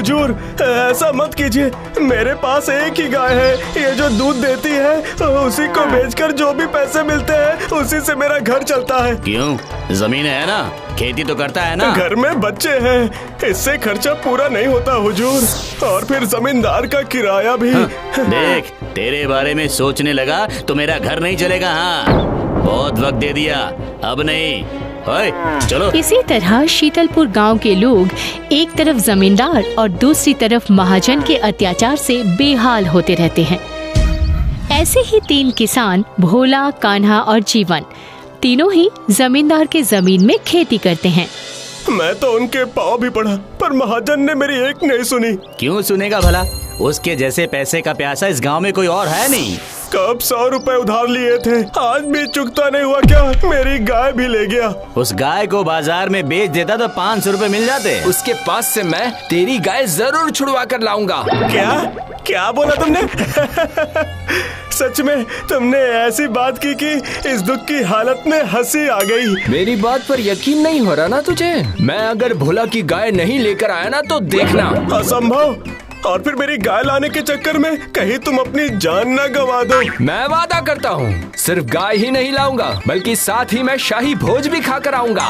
हुजूर, ऐसा मत कीजिए। मेरे पास एक ही गाय है, ये जो दूध देती है, उसी को बेचकर जो भी पैसे मिलते हैं उसी से मेरा घर चलता है। क्यों? जमीन है ना, खेती तो करता है ना। घर में बच्चे हैं, इससे खर्चा पूरा नहीं होता हुजूर, और फिर जमींदार का किराया भी। देख, तेरे बारे में सोचने लगा तो मेरा घर नहीं चलेगा। हाँ, बहुत वक्त दे दिया, अब नहीं। ओए, चलो। इसी तरह शीतलपुर गांव के लोग एक तरफ जमींदार और दूसरी तरफ महाजन के अत्याचार से बेहाल होते रहते हैं। ऐसे ही 3 किसान, भोला, कान्हा और जीवन, तीनों ही जमींदार के जमीन में खेती करते हैं। मैं तो उनके पाँव भी पड़ा, पर महाजन ने मेरी एक नहीं सुनी। क्यों सुनेगा भला? उसके जैसे पैसे का प्यासा इस गांव में कोई और है नहीं। कब 100 रुपए उधार लिए थे, आज भी चुकता नहीं हुआ क्या? मेरी गाय भी ले गया। उस गाय को बाजार में बेच देता तो 500 रुपए मिल जाते। उसके पास से मैं तेरी गाय जरूर छुड़वा कर लाऊंगा। क्या बोला तुमने? सच में तुमने ऐसी बात की कि इस दुख की हालत में हंसी आ गई। मेरी बात पर यकीन नहीं हो रहा ना तुझे? मैं अगर भोला की गाय नहीं लेकर आया ना तो देखना। असंभव। और फिर मेरी गाय लाने के चक्कर में कहीं तुम अपनी जान न गवा दो। मैं वादा करता हूँ, सिर्फ गाय ही नहीं लाऊंगा, बल्कि साथ ही मैं शाही भोज भी खा कर आऊंगा।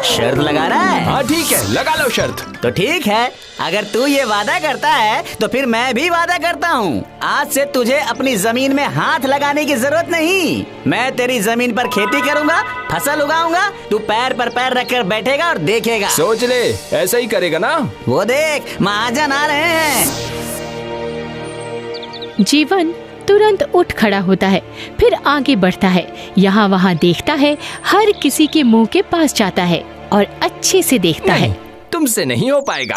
शर्त लगा रहा है? हाँ ठीक है, लगा लो शर्त। तो ठीक है, अगर तू ये वादा करता है तो फिर मैं भी वादा करता हूँ। आज से तुझे अपनी जमीन में हाथ लगाने की जरूरत नहीं। मैं तेरी जमीन पर खेती करूँगा, फसल उगाऊंगा, तू पैर पर पैर रखकर बैठेगा और देखेगा। सोच ले, ऐसा ही करेगा ना? वो देख, महाजन आ रहे हैं। जीवन तुरंत उठ खड़ा होता है, फिर आगे बढ़ता है, यहाँ वहाँ देखता है, हर किसी के मुंह के पास जाता है और अच्छे से देखता है। तुमसे नहीं हो पाएगा।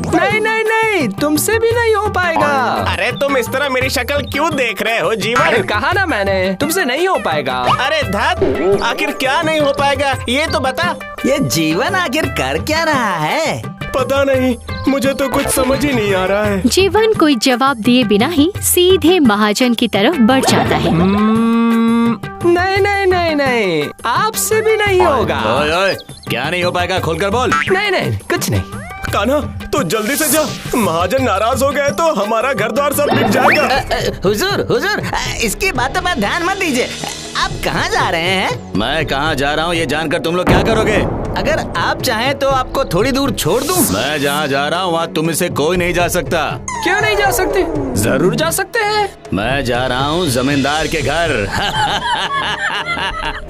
नहीं नहीं नहीं, तुमसे भी नहीं हो पाएगा। अरे तुम इस तरह मेरी शक्ल क्यों देख रहे हो जीवन? कहा ना मैंने, तुमसे नहीं हो पाएगा। अरे धत, आखिर क्या नहीं हो पाएगा ये तो बता। ये जीवन आखिर कर क्या रहा है? पता नहीं, मुझे तो कुछ समझ ही नहीं आ रहा है। जीवन कोई जवाब दिए बिना ही सीधे महाजन की तरफ बढ़ जाता है। नहीं नहीं नहीं नहीं, आपसे भी नहीं होगा। ओए ओए, क्या नहीं हो पाएगा? खोलकर बोल। नहीं नहीं, कुछ नहीं। कान्हा, तू जल्दी से जा, महाजन नाराज हो गए तो हमारा घर द्वार सब बिक जाएगा। हुजूर हुजूर, इसकी बातों पर ध्यान मत दीजिए। आप कहाँ जा रहे हैं? मैं कहाँ जा रहा हूँ ये जानकर तुम लोग क्या करोगे? अगर आप चाहें तो आपको थोड़ी दूर छोड़ दूं। मैं जहाँ जा रहा हूँ वहाँ तुम से कोई नहीं जा सकता। क्यों नहीं जा सकते? जरूर जा सकते हैं। मैं जा रहा हूँ जमींदार के घर।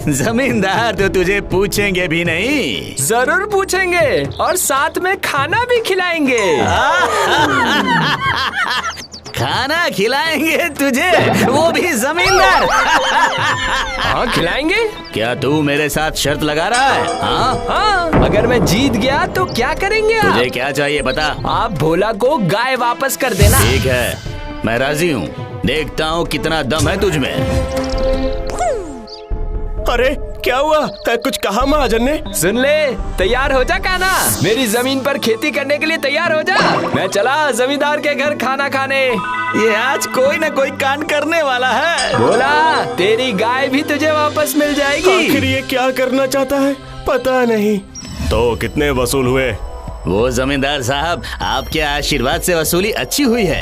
जमींदार तो तुझे पूछेंगे भी नहीं। जरूर पूछेंगे, और साथ में खाना भी खिलाएंगे। खाना खिलाएंगे तुझे, वो भी जमींदार। हाँ खिलाएंगे। क्या तू मेरे साथ शर्त लगा रहा है? हाँ, अगर मैं जीत गया तो क्या करेंगे आप? तुझे क्या चाहिए बता? आप भोला को गाय वापस कर देना। ठीक है, मैं राजी हूँ। देखता हूँ कितना दम है तुझ में। अरे क्या हुआ? कुछ कहा महाजन ने? सुन ले, तैयार हो जा कान्हा, मेरी जमीन पर खेती करने के लिए तैयार हो जा। मैं चला जमींदार के घर खाना खाने। ये आज कोई न कोई कांड करने वाला है। बोला, तेरी गाय भी तुझे वापस मिल जाएगी। आखिर ये क्या करना चाहता है पता नहीं। तो कितने वसूल हुए? वो जमींदार साहब, आपके आशीर्वाद से वसूली अच्छी हुई है।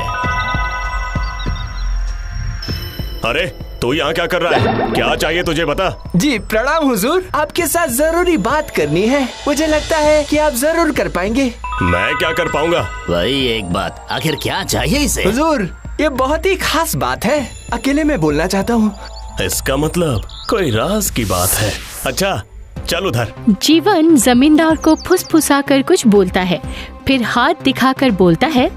अरे तू यहाँ क्या कर रहा है? क्या चाहिए तुझे बता। जी प्रणाम हुजूर, आपके साथ जरूरी बात करनी है। मुझे लगता है कि आप जरूर कर पाएंगे। मैं क्या कर पाऊंगा? वही एक बात, आखिर क्या चाहिए इसे? हुजूर, ये बहुत ही खास बात है, अकेले में बोलना चाहता हूँ। इसका मतलब कोई राज की बात है। अच्छा चल उधर। जीवन जमींदार को फुसफुसाकर कुछ बोलता है, फिर हाथ दिखाकर बोलता है,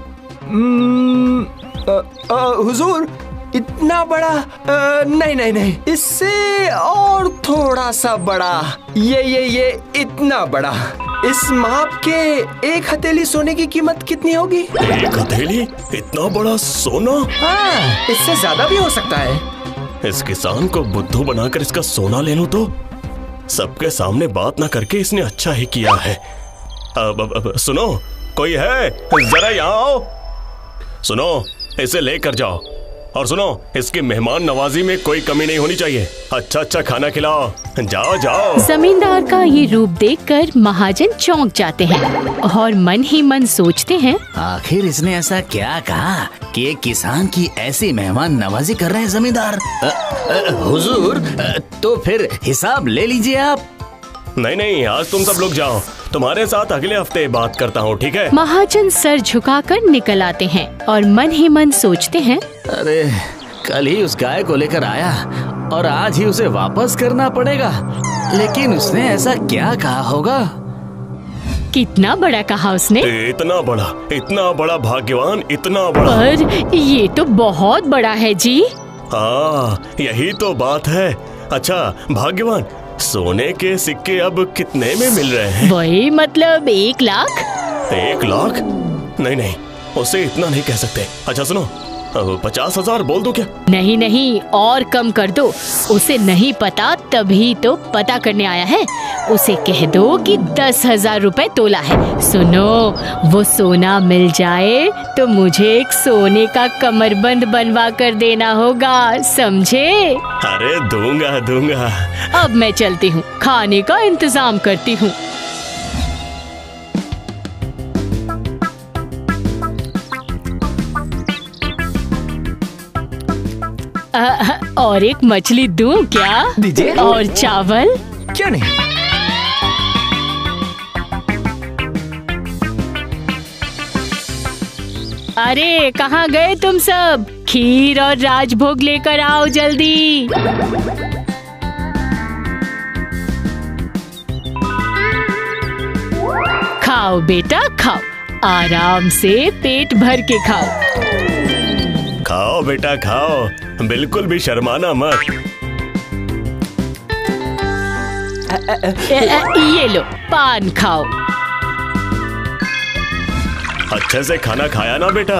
हुजूर, इतना बड़ा नहीं नहीं नहीं, इससे और थोड़ा सा बड़ा। ये इतना बड़ा। इस माप के एक हथेली सोने की कीमत कितनी होगी? एक हथेली? इतना बड़ा सोना? हाँ, इससे ज्यादा भी हो सकता है। इस किसान को बुद्धू बनाकर इसका सोना ले लूं तो? सबके सामने बात ना करके इसने अच्छा ही किया है। अब सुनो, कोई है? जरा यहाँ आओ। सुनो, इसे लेकर जाओ और सुनो, इसकी मेहमान नवाजी में कोई कमी नहीं होनी चाहिए। अच्छा अच्छा खाना खिलाओ। जाओ जाओ। जमींदार का ये रूप देखकर महाजन चौंक जाते हैं और मन ही मन सोचते हैं, आखिर इसने ऐसा क्या कहा कि एक किसान की ऐसी मेहमान नवाजी कर रहे हैं जमींदार। हुजूर, तो फिर हिसाब ले लीजिए आप। नहीं नहीं, आज तुम सब लोग जाओ, तुम्हारे साथ अगले हफ्ते बात करता हूँ, ठीक है? महाजन सर झुकाकर निकल आते हैं और मन ही मन सोचते हैं, अरे कल ही उस गाय को लेकर आया और आज ही उसे वापस करना पड़ेगा। लेकिन उसने ऐसा क्या कहा होगा? कितना बड़ा कहा उसने? इतना बड़ा भाग्यवान, इतना बड़ा। पर ये तो बहुत बड़ा है जी। हाँ, यही तो बात है। अच्छा भाग्यवान, सोने के सिक्के अब कितने में मिल रहे हैं? वही मतलब 1 लाख। 1 लाख? नहीं नहीं, उसे इतना नहीं कह सकते। अच्छा सुनो, 50,000 बोल दो क्या? नहीं नहीं, और कम कर दो। उसे नहीं पता तभी तो पता करने आया है। उसे कह दो कि 10,000 रुपए तोला है। सुनो, वो सोना मिल जाए तो मुझे एक सोने का कमरबंद बनवा कर देना होगा, समझे? अरे दूंगा दूंगा। अब मैं चलती हूँ, खाने का इंतजाम करती हूँ। और एक मछली दूं क्या? दीजिए। और चावल? क्यों नहीं? अरे कहाँ गए तुम सब? खीर और राजभोग लेकर आओ जल्दी। खाओ बेटा खाओ, आराम से पेट भर के खाओ। खाओ बेटा खाओ, बिल्कुल भी शर्माना मत। ये लो पान खाओ। अच्छे से खाना खाया ना बेटा?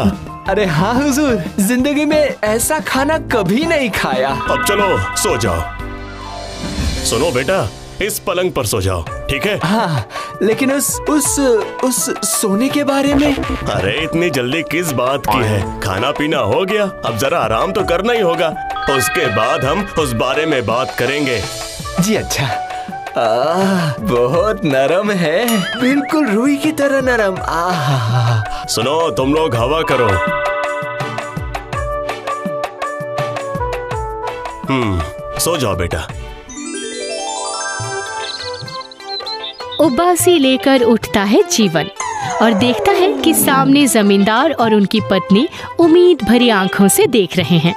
अरे हाँ हुजूर, जिंदगी में ऐसा खाना कभी नहीं खाया। अब चलो सो जाओ। सुनो बेटा, इस पलंग पर सो जाओ, ठीक है? हाँ, लेकिन उस सोने के बारे में? अरे इतनी जल्दी किस बात की है? खाना पीना हो गया, अब जरा आराम तो करना ही होगा। उसके बाद हम उस बारे में बात करेंगे। जी अच्छा। बहुत नरम है, बिल्कुल रुई की तरह नरम। सुनो, तुम लोग हवा करो। सो जाओ बेटा। उबासी लेकर उठता है जीवन और देखता है कि सामने जमींदार और उनकी पत्नी उम्मीद भरी आंखों से देख रहे हैं।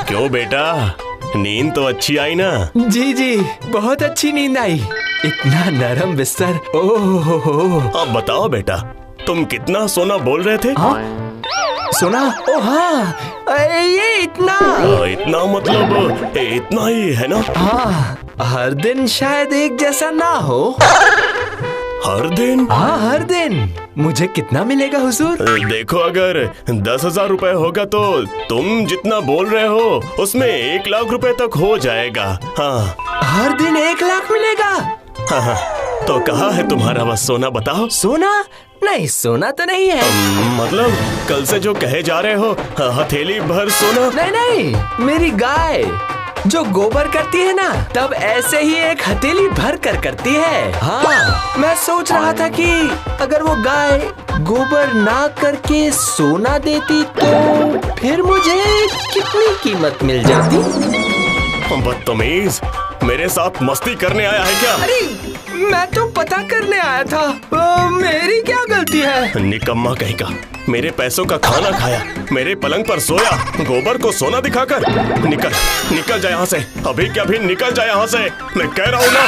क्यों बेटा, नींद तो अच्छी आई ना? जी जी, बहुत अच्छी नींद आई। इतना नरम बिस्तर। ओह। अब बताओ बेटा, तुम कितना सोना बोल रहे थे? सोना? ओ हाँ, ये इतना। इतना मतलब इतना ही है ना? हाँ, हर दिन शायद एक जैसा ना हो। हर दिन? हाँ हर दिन। मुझे कितना मिलेगा हुजूर? देखो, अगर 10,000 रुपए होगा तो तुम जितना बोल रहे हो उसमें 1 लाख रुपए तक हो जाएगा। हाँ। हर दिन 1 लाख मिलेगा? हाँ, तो कहाँ है तुम्हारा वह सोना, बताओ? सोना? नहीं, सोना तो नहीं है। मतलब कल से जो कहे जा रहे हो, हथेली भर सोना? नहीं नहीं, मेरी गाय जो गोबर करती है ना, तब ऐसे ही एक हथेली भर कर करती है। हाँ, मैं सोच रहा था कि अगर वो गाय गोबर ना करके सोना देती तो फिर मुझे कितनी कीमत मिल जाती। बदतमीज, मेरे साथ मस्ती करने आया है क्या? अरे मैं तो पता करने आया था। मेरी क्या गलती है? निकम्मा कहीं का, मेरे पैसों का खाना खाया, मेरे पलंग पर सोया, गोबर को सोना दिखाकर। निकल जा यहाँ से, अभी क्या भी निकल जा यहाँ से, मैं कह रहा हूँ ना।